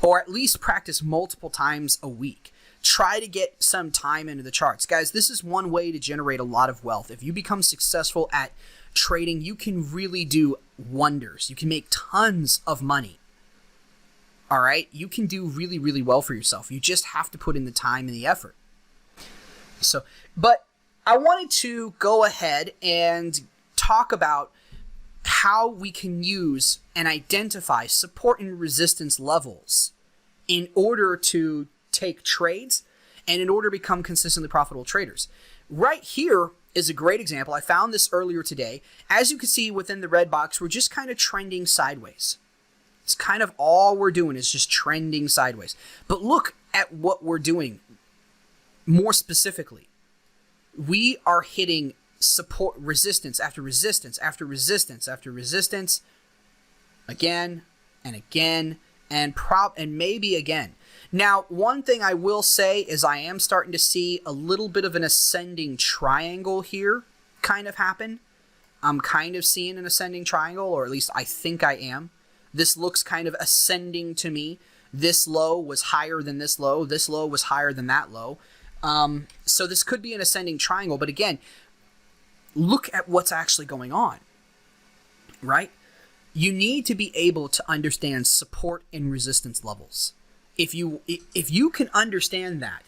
or at least practice multiple times a week. Try to get some time into the charts. Guys, this is one way to generate a lot of wealth. If you become successful at trading, you can really do wonders. You can make tons of money. All right? You can do really, really well for yourself. You just have to put in the time and the effort. But I wanted to go ahead and talk about how we can use and identify support and resistance levels in order to take trades and in order to become consistently profitable traders. Right here is a great example. I found this earlier today. As you can see within the red box, we're just kind of trending sideways. It's kind of all we're doing is just trending sideways. But look at what we're doing more specifically. We are hitting support, resistance after resistance after resistance after resistance, again and again and maybe again. Now, one thing I will say is I am starting to see a little bit of an ascending triangle here kind of happen. I'm kind of seeing an ascending triangle, or at least I think I am. This looks kind of ascending to me. This low was higher than this low. This low was higher than that low. So this could be an ascending triangle, but again, look at what's actually going on, right? You need to be able to understand support and resistance levels. If you can understand that,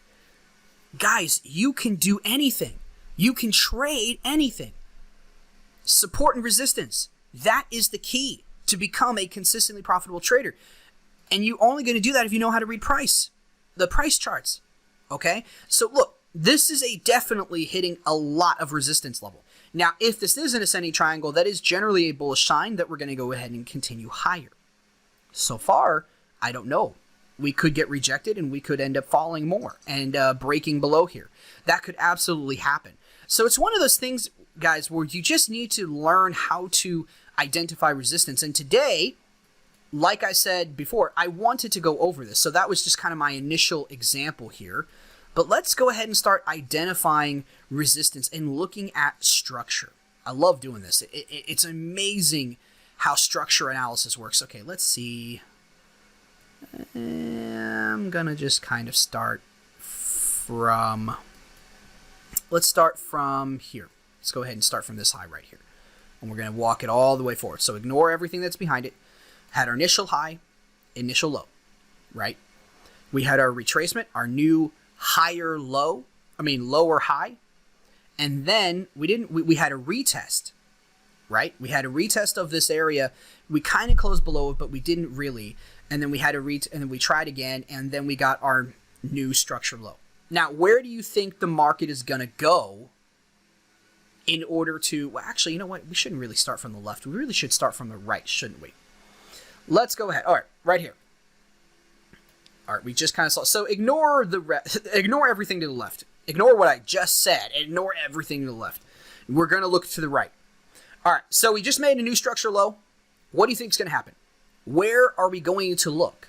guys, you can do anything. You can trade anything. Support and resistance, that is the key to become a consistently profitable trader. And you're only going to do that if you know how to read the price charts. Okay, so look, this is definitely hitting a lot of resistance level. Now, if this is an ascending triangle, that is generally a bullish sign that we're going to go ahead and continue higher. So far, I don't know. We could get rejected and we could end up falling more and breaking below here. That could absolutely happen. So it's one of those things, guys, where you just need to learn how to identify resistance. And today, like I said before, I wanted to go over this. So that was just kind of my initial example here. But let's go ahead and start identifying resistance and looking at structure. I love doing this. It's amazing how structure analysis works. Okay, let's see. I'm going to just kind of start from... Let's start from here. Let's go ahead and start from this high right here. And we're going to walk it all the way forward. So ignore everything that's behind it. Had our initial high, initial low, right? We had our retracement, our new higher low, lower high. And then we had a retest, right? We had a retest of this area. We kind of closed below it, but we didn't really. And then we had and then we tried again, and then we got our new structure low. Now, where do you think the market is going to go in order to, well, actually, you know what? We shouldn't really start from the left. We really should start from the right, shouldn't we? Let's go ahead. All right, right here. All right, we just kind of saw. So ignore everything to the left. Ignore what I just said. Ignore everything to the left. We're going to look to the right. All right, so we just made a new structure low. What do you think is going to happen? Where are we going to look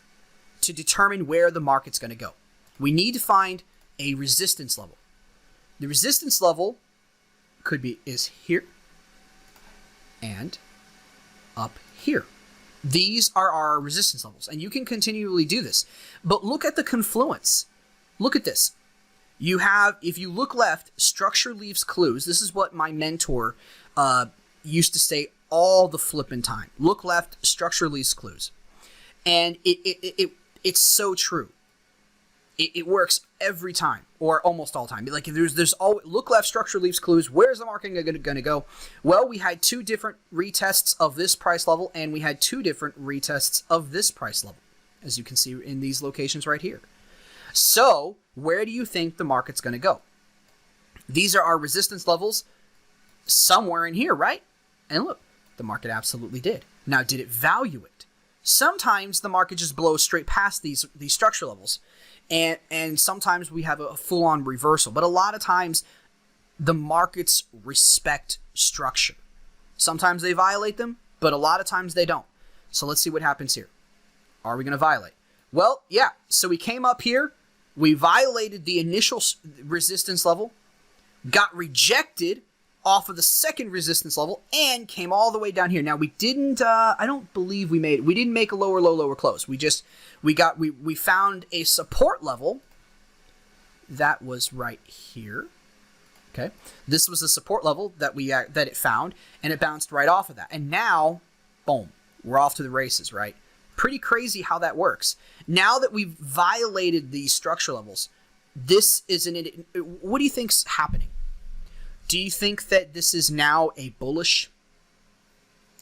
to determine where the market's going to go? We need to find a resistance level. The resistance level is here and up here. These are our resistance levels, and you can continually do this. But look at the confluence. Look at this. You have, if you look left, structure leaves clues. This is what my mentor used to say all the flipping time. Look left, structure leaves clues. And it's so true. It works every time, or almost all time. Like, there's always, look left, structure leaves clues. Where's the market going to go? Well, we had two different retests of this price level, and we had two different retests of this price level, as you can see in these locations right here. So, where do you think the market's going to go? These are our resistance levels somewhere in here, right? And look, the market absolutely did. Now, did it value it? Sometimes the market just blows straight past these structure levels. And sometimes we have a full-on reversal. But a lot of times, the markets respect structure. Sometimes they violate them, but a lot of times they don't. So let's see what happens here. Are we going to violate? Well, yeah. So we came up here. We violated the initial resistance level, got rejected, off of the second resistance level and came all the way down here. Now we didn't, I don't believe we didn't make a lower low, lower close. We found a support level that was right here. Okay, this was the support level that it found, and it bounced right off of that. And now, boom, we're off to the races, right? Pretty crazy how that works. Now that we've violated these structure levels, this is what do you think's happening? Do you think that this is now a bullish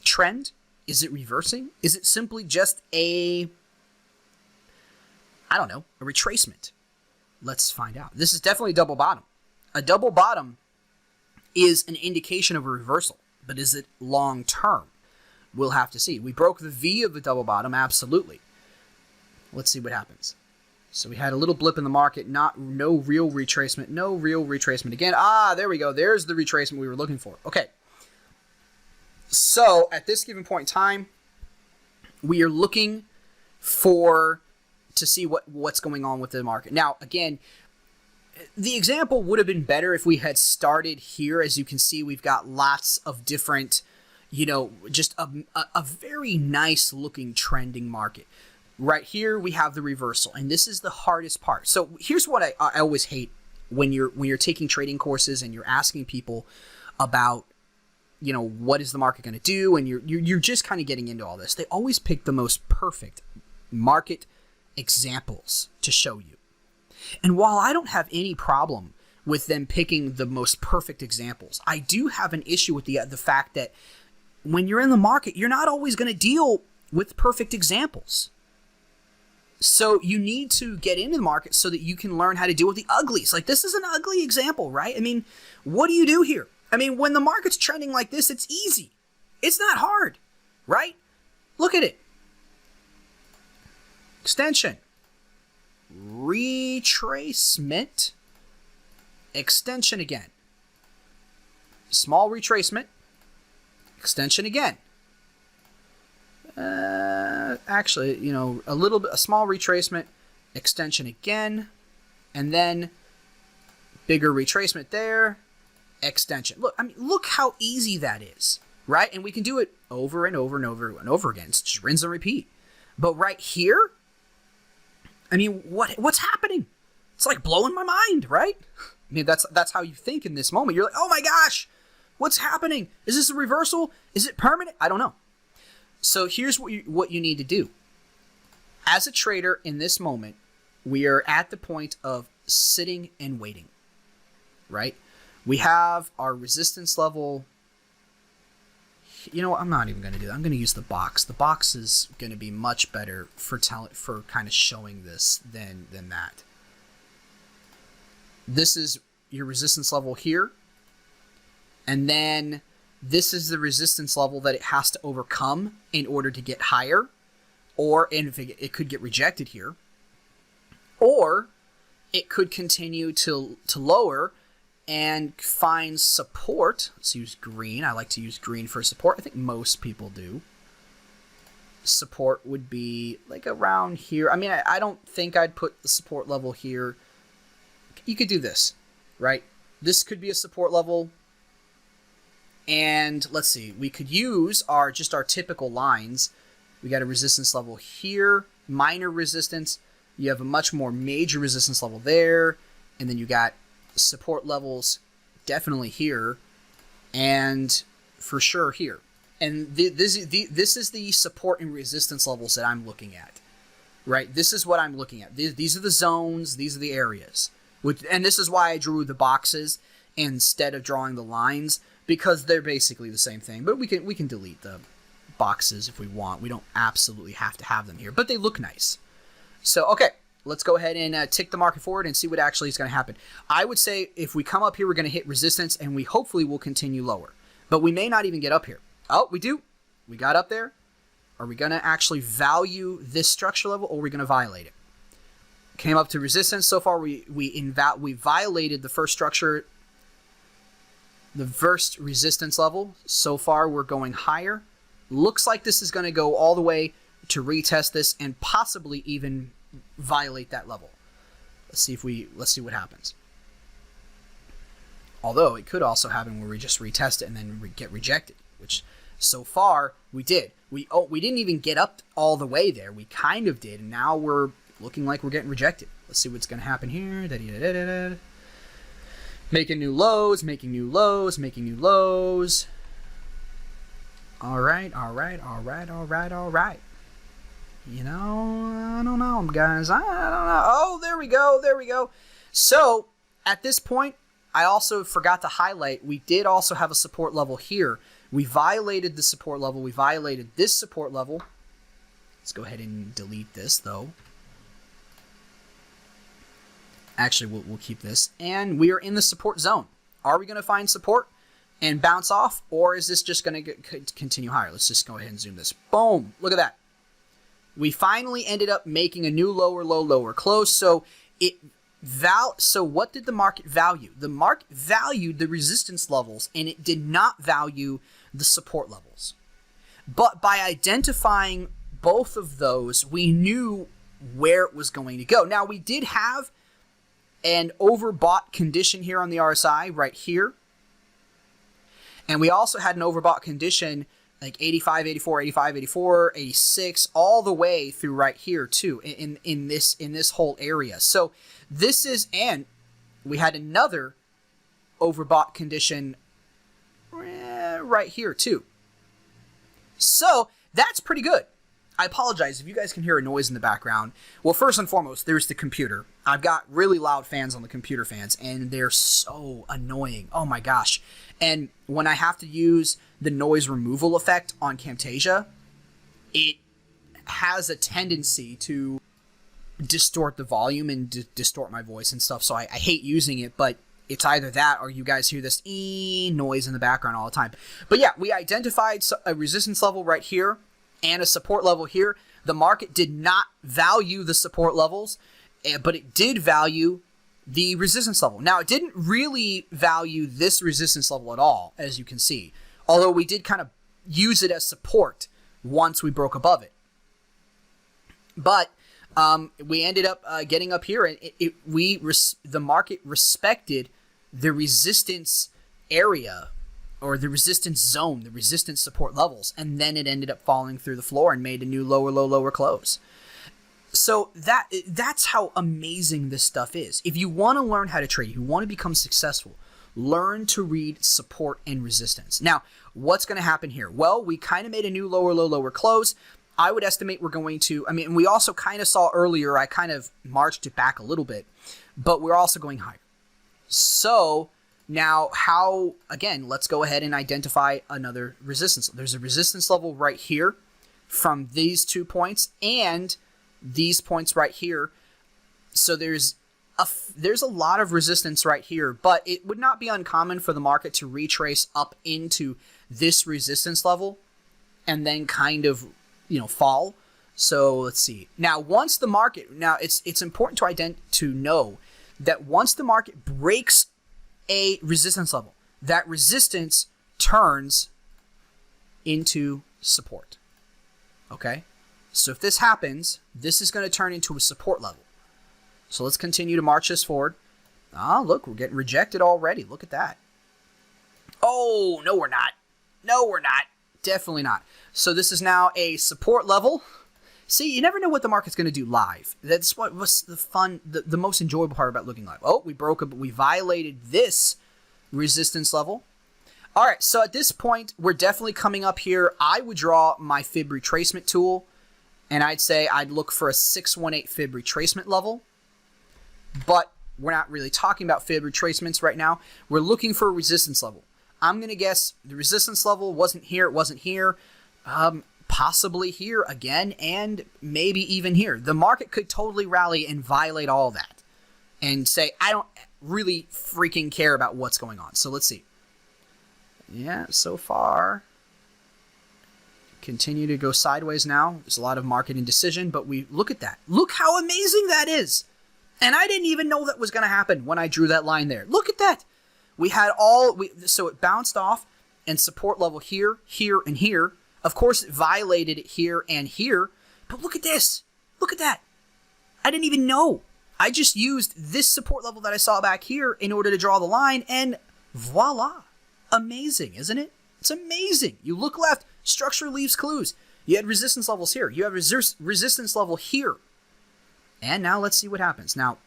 trend? Is it reversing? Is it simply just a retracement? Let's find out. This is definitely a double bottom. A double bottom is an indication of a reversal, but is it long term? We'll have to see. We broke the V of the double bottom, absolutely. Let's see what happens. So we had a little blip in the market, no real retracement again. There we go. There's the retracement we were looking for. Okay. So at this given point in time, we are looking to see what's going on with the market. Now, again, the example would have been better if we had started here. As you can see, we've got lots of different, just a very nice looking trending market. Right here, we have the reversal, and this is the hardest part. So here's what I always hate when you're taking trading courses and you're asking people about, what is the market going to do, and you're just kind of getting into all this. They always pick the most perfect market examples to show you. And while I don't have any problem with them picking the most perfect examples, I do have an issue with the fact that when you're in the market, you're not always going to deal with perfect examples. So you need to get into the market so that you can learn how to deal with the uglies. Like, this is an ugly example, right? I mean, what do you do here? I mean, when the market's trending like this, it's easy. It's not hard, right? Look at it. Extension. Retracement. Extension again. Small retracement. Extension again. Actually, a small retracement, extension again, and then bigger retracement there, extension. Look how easy that is, right? And we can do it over and over and over and over again. It's just rinse and repeat. But right here, what's happening? It's like blowing my mind, right? That's how you think in this moment. You're like, oh my gosh, what's happening? Is this a reversal? Is it permanent? I don't know. So here's what you need to do. As a trader in this moment, we are at the point of sitting and waiting, right? We have our resistance level. I'm not even going to do that. I'm going to use the box. The box is going to be much better for kind of showing this than that. This is your resistance level here. And then this is the resistance level that it has to overcome in order to get higher, and if it could get rejected here, or it could continue to lower and find support. Let's use green. I like to use green for support. I think most people do. Support would be like around here. I don't think I'd put the support level here. You could do this, right? This could be a support level. And let's see, we could use our typical lines. We got a resistance level here, minor resistance. You have a much more major resistance level there. And then you got support levels definitely here and for sure here. And this is the support and resistance levels that I'm looking at, right? This is what I'm looking at. These are the zones. These are the areas. And this is why I drew the boxes instead of drawing the lines, because they're basically the same thing. But we can delete the boxes if we want. We don't absolutely have to have them here, but they look nice. So, okay, let's go ahead and tick the market forward and see what actually is going to happen. I would say if we come up here, we're going to hit resistance, and we hopefully will continue lower. But we may not even get up here. Oh, we do. We got up there. Are we going to actually value this structure level, or are we going to violate it? Came up to resistance. So far, we violated the first structure, the first resistance level. So far, we're going higher. Looks like this is going to go all the way to retest this and possibly even violate that level. Let's see what happens. Although it could also happen where we just retest it and then get rejected, which so far we did. We didn't even get up all the way there. We kind of did, and now we're looking like we're getting rejected. Let's see what's going to happen here. Da-da-da-da-da. Making new lows, making new lows, making new lows. All right. You know, I don't know, guys. I don't know. Oh, there we go. So, at this point, I also forgot to highlight, we did also have a support level here. We violated the support level. We violated this support level. Let's go ahead and delete this, though. Actually, we'll keep this. And we are in the support zone. Are we going to find support and bounce off? Or is this just going to continue higher? Let's just go ahead and zoom this. Boom. Look at that. We finally ended up making a new lower low, lower close. So what did the market value? The market valued the resistance levels, and it did not value the support levels. But by identifying both of those, we knew where it was going to go. Now, we did have an overbought condition here on the RSI right here. And we also had an overbought condition like 85, 84, 85, 84, 86, all the way through right here too, in this whole area. So this is, and we had another overbought condition right here too. So that's pretty good. I apologize if you guys can hear a noise in the background. Well, first and foremost, there's the computer. I've got really loud fans on the computer fans, and they're so annoying. Oh my gosh. And when I have to use the noise removal effect on Camtasia, it has a tendency to distort the volume and distort my voice and stuff. So I hate using it, but it's either that or you guys hear this noise in the background all the time. But yeah, we identified a resistance level right here and a support level here. The market did not value the support levels, but it did value the resistance level. Now, it didn't really value this resistance level at all, as you can see, although we did kind of use it as support once we broke above it. But we ended up getting up here, and the market respected the resistance area, or the resistance zone, the resistance support levels, and then it ended up falling through the floor and made a new lower low, lower close. So that's how amazing this stuff is. If you want to learn how to trade, you want to become successful, learn to read support and resistance. Now, what's going to happen here? Well, we kind of made a new lower low, lower close. I would estimate we're going to, we also kind of saw earlier, I kind of marched it back a little bit, but we're also going higher. So now again, let's go ahead and identify another resistance. There's a resistance level right here from these 2 points and these points right here. So there's a lot of resistance right here, but it would not be uncommon for the market to retrace up into this resistance level and then kind of, fall. So let's see. Now, once the market, it's important to know that once the market breaks a resistance level, that resistance turns into support. Okay? So if this happens, this is going to turn into a support level. So let's continue to march this forward. Look, we're getting rejected already. Look at that. Oh, no, we're not. No, we're not. Definitely not. So this is now a support level. See, you never know what the market's going to do live. That's what was the fun, the most enjoyable part about looking live. Oh, we violated this resistance level. All right, so at this point, we're definitely coming up here. I would draw my fib retracement tool, and I'd say I'd look for a 618 fib retracement level. But we're not really talking about fib retracements right now. We're looking for a resistance level. I'm going to guess the resistance level wasn't here, it wasn't here. Possibly here again, and maybe even here. The market could totally rally and violate all that and say, I don't really freaking care about what's going on. So let's see. Yeah, so far, continue to go sideways now. There's a lot of market indecision, but we look at that. Look how amazing that is. And I didn't even know that was going to happen when I drew that line there. Look at that. So it bounced off and support level here, here, and here. Of course, it violated it here and here, but look at this. Look at that. I didn't even know. I just used this support level that I saw back here in order to draw the line, and Voila. Amazing, isn't it? It's amazing. You look left, structure leaves clues. You had resistance levels here. You have resistance level here. And now let's see what happens. Now,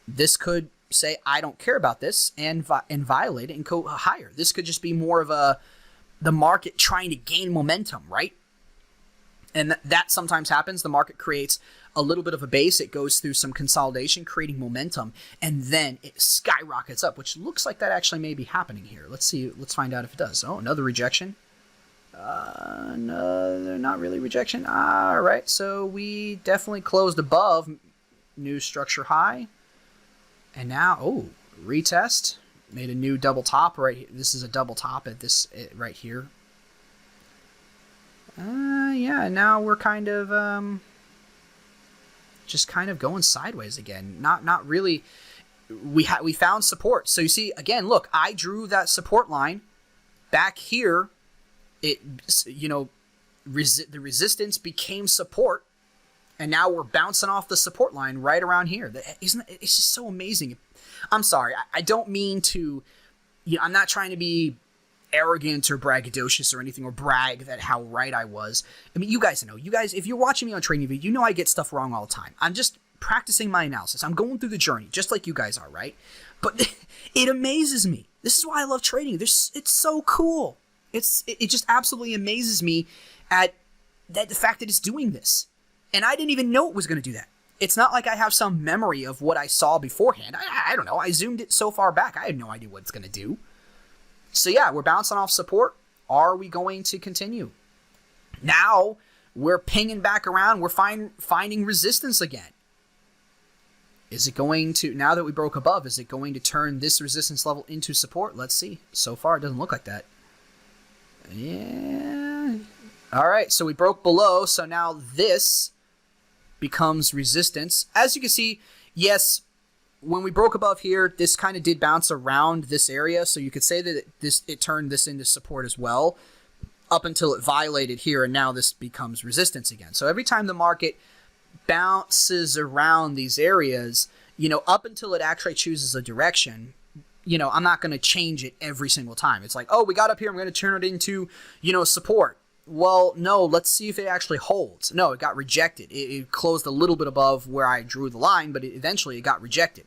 this could say, I don't care about this, and violate it and go higher. This could just be more of the market trying to gain momentum, right? And that sometimes happens. The market creates a little bit of a base. It goes through some consolidation, creating momentum, and then it skyrockets up, which looks like that actually may be happening here. Let's see. Let's find out if it does. Oh, another rejection. No, they're not really rejection. All right, so we definitely closed above new structure high. And now, oh, retest. Made a new double top right here. This is a double top at this right here. Yeah, now we're kind of just kind of going sideways again. Not really. We found support. So you see, again, look, I drew that support line back here. It, you know, the resistance became support, and now we're bouncing off the support line right around here. It's just so amazing. I'm sorry, I don't mean to, you know, I'm not trying to be arrogant or braggadocious or anything, or brag that how right I was. I mean, you guys know, if you're watching me on TradingView, you know I get stuff wrong all the time. I'm just practicing my analysis. I'm going through the journey, just like you guys are, right? But it amazes me. This is why I love trading. It's so cool. It just absolutely amazes me at the fact that it's doing this. And I didn't even know it was going to do that. It's not like I have some memory of what I saw beforehand. I don't know. I zoomed it so far back. I had no idea what it's going to do. So yeah, we're bouncing off support. Are we going to continue? Now we're pinging back around. We're finding resistance again. Is it going to, now that we broke above, is it going to turn this resistance level into support? Let's see. So far, it doesn't look like that. Yeah. All right, so we broke below, so now this becomes resistance. As you can see, yes, when we broke above here, this kind of did bounce around this area, so you could say that it turned this into support as well, up until it violated here, and now this becomes resistance again. So every time the market bounces around these areas, you know, up until it actually chooses a direction, you know, I'm not going to change it every single time. It's like, oh, we got up here, I'm going to turn it into, you know, support. Well, no, let's see if it actually holds. No, it got rejected. It closed a little bit above where I drew the line, but eventually it got rejected.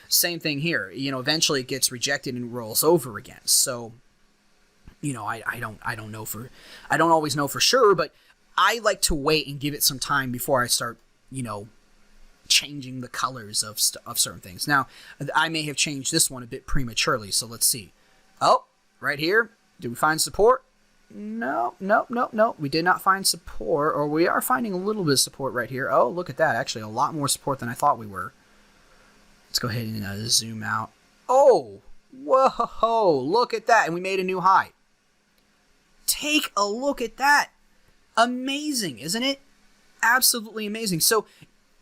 Same thing here. You know, eventually it gets rejected and rolls over again. So, you know, I don't always know for sure, but I like to wait and give it some time before I start, you know, changing the colors of certain things. Now, I may have changed this one a bit prematurely, so let's see. Oh, right here. Did we find support? No. We did not find support, or we are finding a little bit of support right here. Oh, look at that. Actually, a lot more support than I thought we were. Let's go ahead and zoom out. Oh, whoa, look at that. And we made a new high. Take a look at that. Amazing, isn't it? Absolutely amazing. So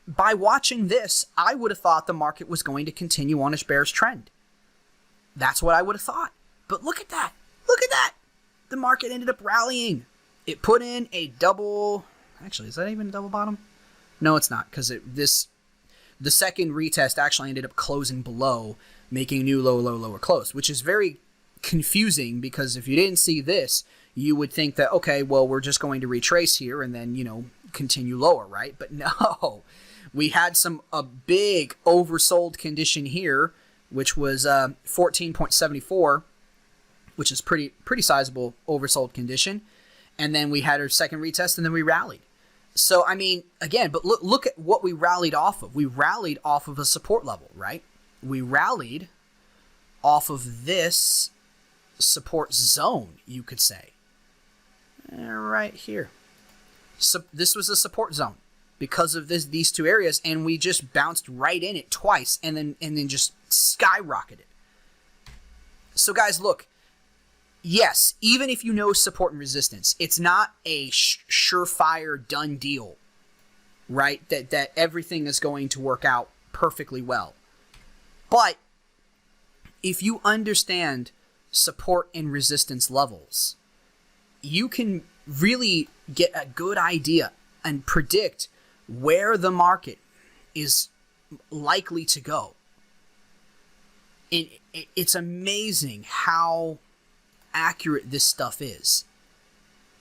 by watching this, I would have thought the market was going to continue on its bearish trend. That's what I would have thought. But look at that. Look at that. The market ended up rallying. It put in a double. Actually, is that even a double bottom? No, it's not, because the second retest actually ended up closing below, making a new lower close, which is very confusing, because if you didn't see this, you would think that, okay, well, we're just going to retrace here and then, you know, continue lower, right? But no, we had a big oversold condition here, which was 14.74, which is pretty sizable oversold condition. And then we had our second retest, and then we rallied. So, I mean, again, but look at what we rallied off of. We rallied off of a support level, right? We rallied off of this support zone, you could say. Right here. So this was a support zone because of these two areas, and we just bounced right in it twice, and then just skyrocketed. So guys, look. Yes, even if you know support and resistance, it's not a surefire done deal, right? That everything is going to work out perfectly well. But if you understand support and resistance levels, you can really get a good idea and predict where the market is likely to go. It's amazing how accurate this stuff is.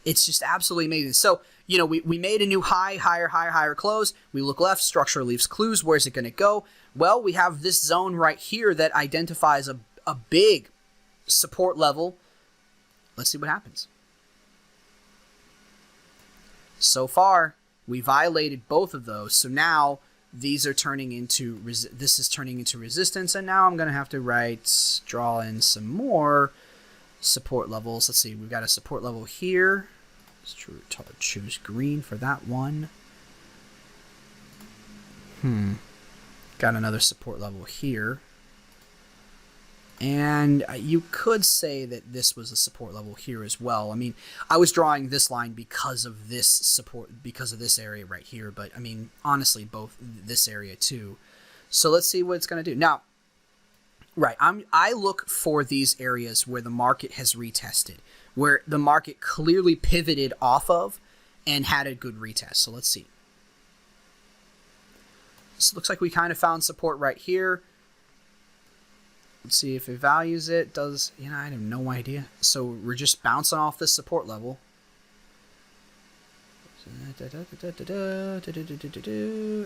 It's just absolutely amazing. So, we made a new high, higher close. We look left, structure leaves clues. Where's it going to go? Well, we have this zone right here that identifies a big support level. Let's see what happens. So far, we violated both of those. So now these are turning into, this is turning into resistance. And now I'm going to have to draw in some more support levels. Let's see, we've got a support level here. Let's choose green for that one. Got another support level here. And you could say that this was a support level here as well. I mean, I was drawing this line because of this support, because of this area right here. But, I mean, honestly, both this area too. So let's see what it's going to do. Now, right, I look for these areas where the market has retested, where the market clearly pivoted off of and had a good retest. So let's see. So it looks like we kind of found support right here. Let's see if it values it. Does, I have no idea. So we're just bouncing off this support level.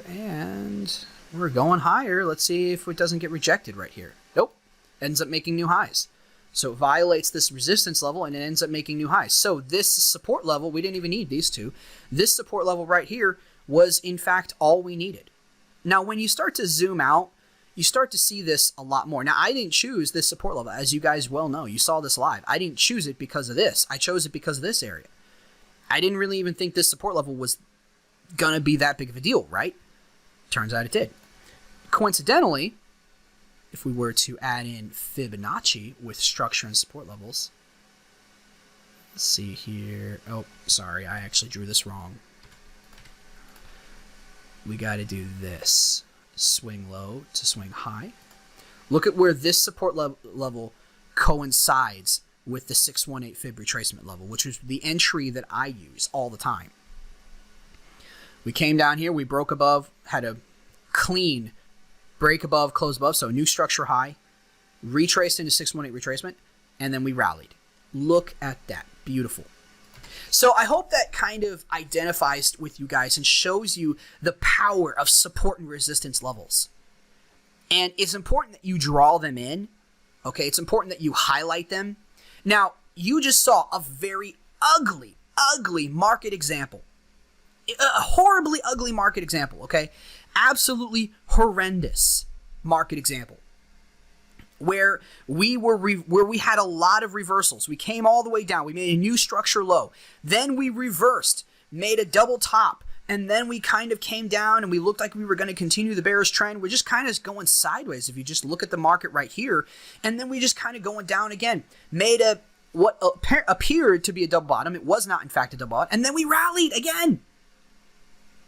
And we're going higher. Let's see if it doesn't get rejected right here. Nope. Ends up making new highs. So it violates this resistance level and it ends up making new highs. So this support level, we didn't even need these two. This support level right here was in fact all we needed. Now when you start to zoom out, you start to see this a lot more. Now, I didn't choose this support level, as you guys well know. You saw this live. I didn't choose it because of this. I chose it because of this area. I didn't really even think this support level was going to be that big of a deal, right? Turns out it did. Coincidentally, if we were to add in Fibonacci with structure and support levels, let's see here. Oh, sorry, I actually drew this wrong. We got to do this. Swing low to swing high. Look at where this support level coincides with the 618 fib retracement level, which is the entry that I use all the time. We came down here, we broke above, had a clean break above, close above, so new structure high, retraced into 618 retracement, and then we rallied. Look at that. Beautiful. So I hope that kind of identifies with you guys and shows you the power of support and resistance levels. And it's important that you draw them in, okay? It's important that you highlight them. Now, you just saw a very ugly market example. A horribly ugly market example, okay? Absolutely horrendous market example. Where we had a lot of reversals. We came all the way down. We made a new structure low. Then we reversed, made a double top, and then we kind of came down and we looked like we were going to continue the bearish trend. We're just kind of going sideways if you just look at the market right here. And then we just kind of going down again. Made what appeared to be a double bottom. It was not, in fact, a double bottom. And then we rallied again.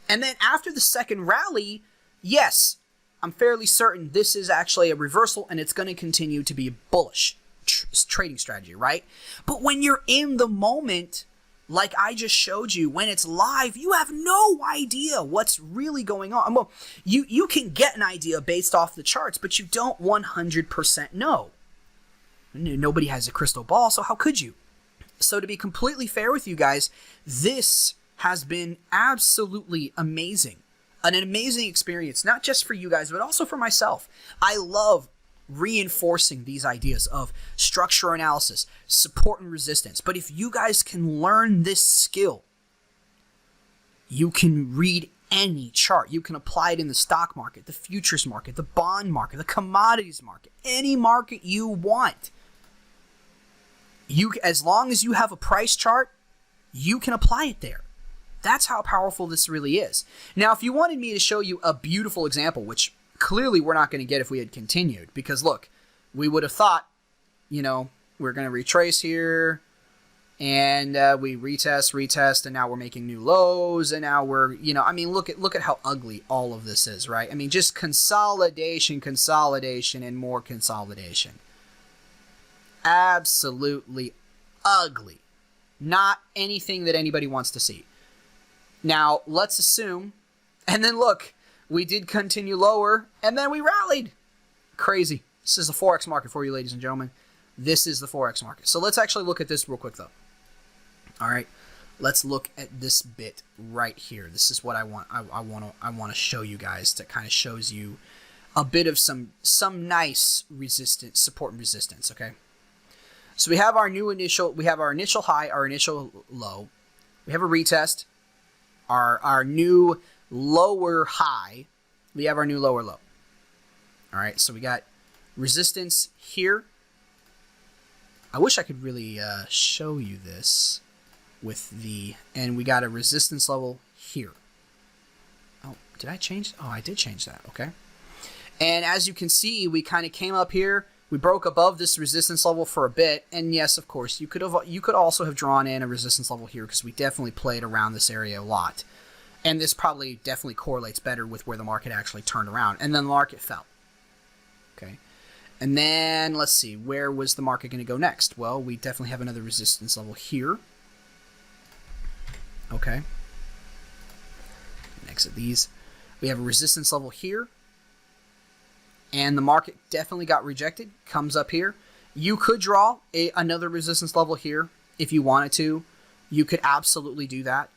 And then after the second rally, yes, I'm fairly certain this is actually a reversal and it's going to continue to be a bullish trading strategy, right? But when you're in the moment, like I just showed you, when it's live, you have no idea what's really going on. Well, you can get an idea based off the charts, but you don't 100% know. Nobody has a crystal ball, so how could you? So to be completely fair with you guys, this has been absolutely amazing. An amazing experience, not just for you guys, but also for myself. I love reinforcing these ideas of structure analysis, support and resistance. But if you guys can learn this skill, you can read any chart. You can apply it in the stock market, the futures market, the bond market, the commodities market, any market you want. As long as you have a price chart, you can apply it there. That's how powerful this really is. Now, if you wanted me to show you a beautiful example, which clearly we're not going to get if we had continued, because look, we would have thought, we're going to retrace here, and we retest, and now we're making new lows, and now we're, look at how ugly all of this is, right? I mean, just consolidation, and more consolidation. Absolutely ugly. Not anything that anybody wants to see. Now, let's assume, and then look, we did continue lower, and then we rallied. Crazy. This is the Forex market for you, ladies and gentlemen. This is the Forex market. So let's actually look at this real quick, though. All right, let's look at this bit right here. This is what I want. I want to show you guys. That kind of shows you a bit of some nice resistance, support and resistance. Okay. So we have our initial high, our initial low. We have a retest, our new lower high. We have our new lower low. All right, so we got resistance here. I wish I could really show you this and we got a resistance level here. Oh, did I change? Oh, I did change that. Okay. And as you can see, we kind of came up here. We broke above this resistance level for a bit, and yes, of course, you could also have drawn in a resistance level here because we definitely played around this area a lot. And this probably definitely correlates better with where the market actually turned around. And then the market fell. Okay. And then, let's see, where was the market going to go next? Well, we definitely have another resistance level here. Okay. Exit these. We have a resistance level here. And the market definitely got rejected. Comes up here. You could draw another resistance level here if you wanted to. You could absolutely do that.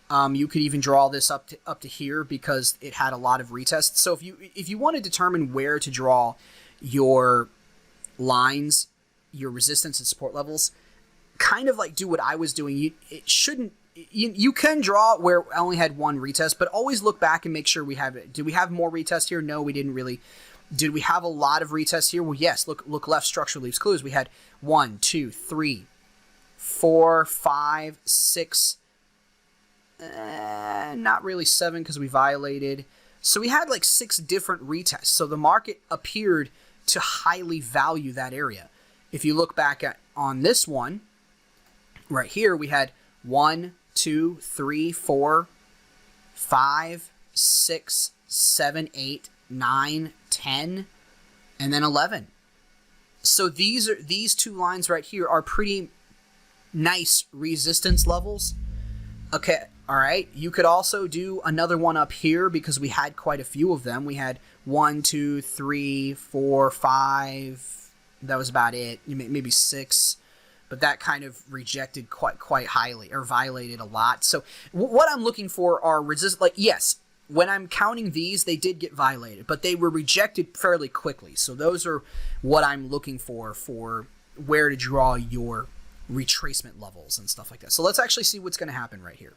You could even draw this up to here because it had a lot of retests. So if you want to determine where to draw your lines, your resistance and support levels, kind of like do what I was doing. You can draw where I only had one retest, but always look back and make sure we have it. Did we have more retests here? No, we didn't really. Did we have a lot of retests here? Well, yes. Look left. Structure leaves clues. We had 1, 2, 3, 4, 5, 6. Not really 7 because we violated. So we had like 6 different retests. So the market appeared to highly value that area. If you look back on this one, right here, we had 1, 2, 3, 4, 5, 6, 7, 8, 9, 10, and then 11. So these two lines right here are pretty nice resistance levels. Okay, all right. You could also do another one up here because we had quite a few of them. We had 1, 2, 3, 4, 5. That was about it. Maybe 6. But that kind of rejected quite highly or violated a lot. So what I'm looking for are yes, when I'm counting these, they did get violated, but they were rejected fairly quickly. So those are what I'm looking for where to draw your retracement levels and stuff like that. So let's actually see what's going to happen right here.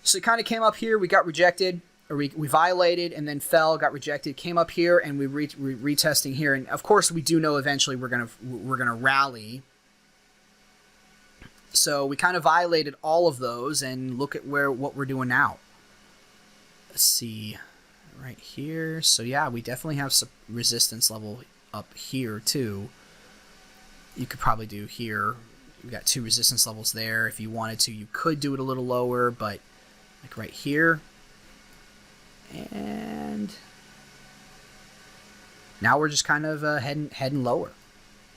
So it kind of came up here, we got rejected, or we violated and then fell, got rejected, came up here, and we retesting here. And of course, we do know eventually we're gonna rally. So we kind of violated all of those, and look at what we're doing now. Let's see, right here. So yeah, we definitely have some resistance level up here too. You could probably do here. We got 2 resistance levels there. If you wanted to, you could do it a little lower, but like right here. And now we're just kind of heading lower,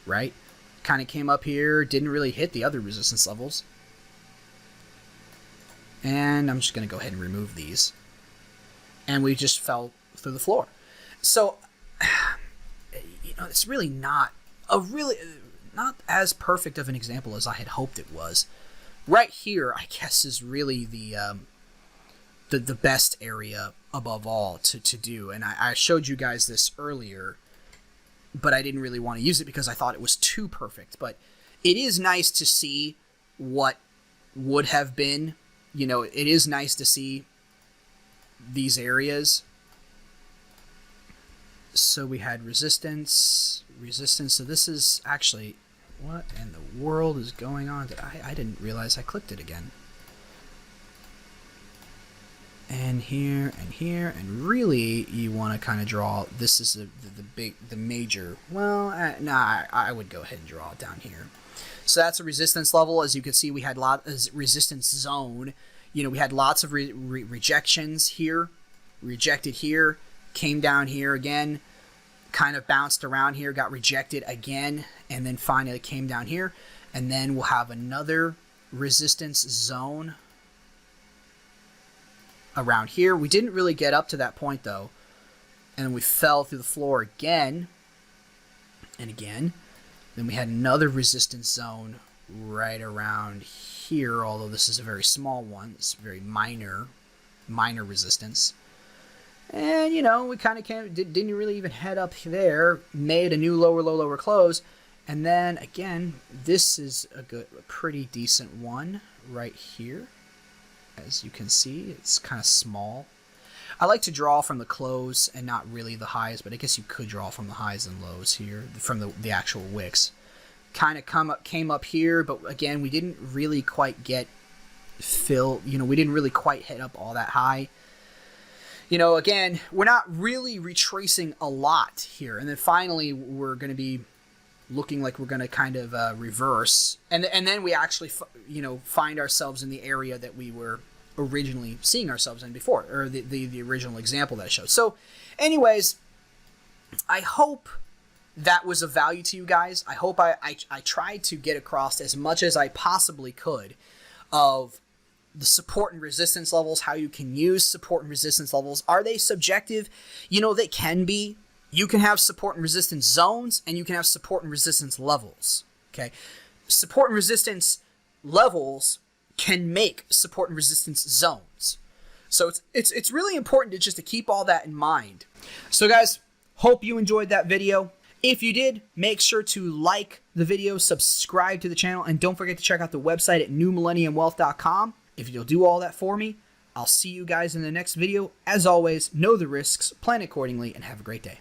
right? Kind of came up here, didn't really hit the other resistance levels. And I'm just going to go ahead and remove these. And we just fell through the floor. So, it's really not as perfect of an example as I had hoped it was. Right here, I guess, is really the best area above all to do. And I showed you guys this earlier, but I didn't really want to use it because I thought it was too perfect. But it is nice to see what would have been. It is nice to see these areas. So we had resistance. So this is actually, what in the world is going on? I didn't realize I clicked it again. And here, and really you want to kind of draw, this is the major, well, I would go ahead and draw it down here. So that's a resistance level. As you can see, we had resistance zone. We had lots of rejections here, rejected here, came down here again, kind of bounced around here, got rejected again, and then finally came down here. And then we'll have another resistance zone around here. We didn't really get up to that point though, and we fell through the floor again. And again, then we had another resistance zone right around here, although this is a very small one. It's very minor resistance. And, you know, we kind of didn't really even head up there, made a new lower low, lower close. And then, again, this is a pretty decent one right here. As you can see, it's kind of small. I like to draw from the close and not really the highs, but I guess you could draw from the highs and lows here, from the actual wicks. Kind of came up here, but again, we didn't really quite get fill. You know, we didn't really quite hit up all that high. You know, again, we're not really retracing a lot here. And then finally, we're going to be looking like we're going to kind of reverse. And then we actually, you know, find ourselves in the area that we were originally seeing ourselves in before, or the original example that I showed. So, anyways, I hope that was of value to you guys. I hope I tried to get across as much as I possibly could of the support and resistance levels, how you can use support and resistance levels. Are they subjective? You know, they can be. You can have support and resistance zones, and you can have support and resistance levels. Okay, support and resistance levels can make support and resistance zones. So it's really important to keep all that in mind. So guys, hope you enjoyed that video. If you did, make sure to like the video, subscribe to the channel, and don't forget to check out the website at newmillenniumwealth.com. If you'll do all that for me, I'll see you guys in the next video. As always, know the risks, plan accordingly, and have a great day.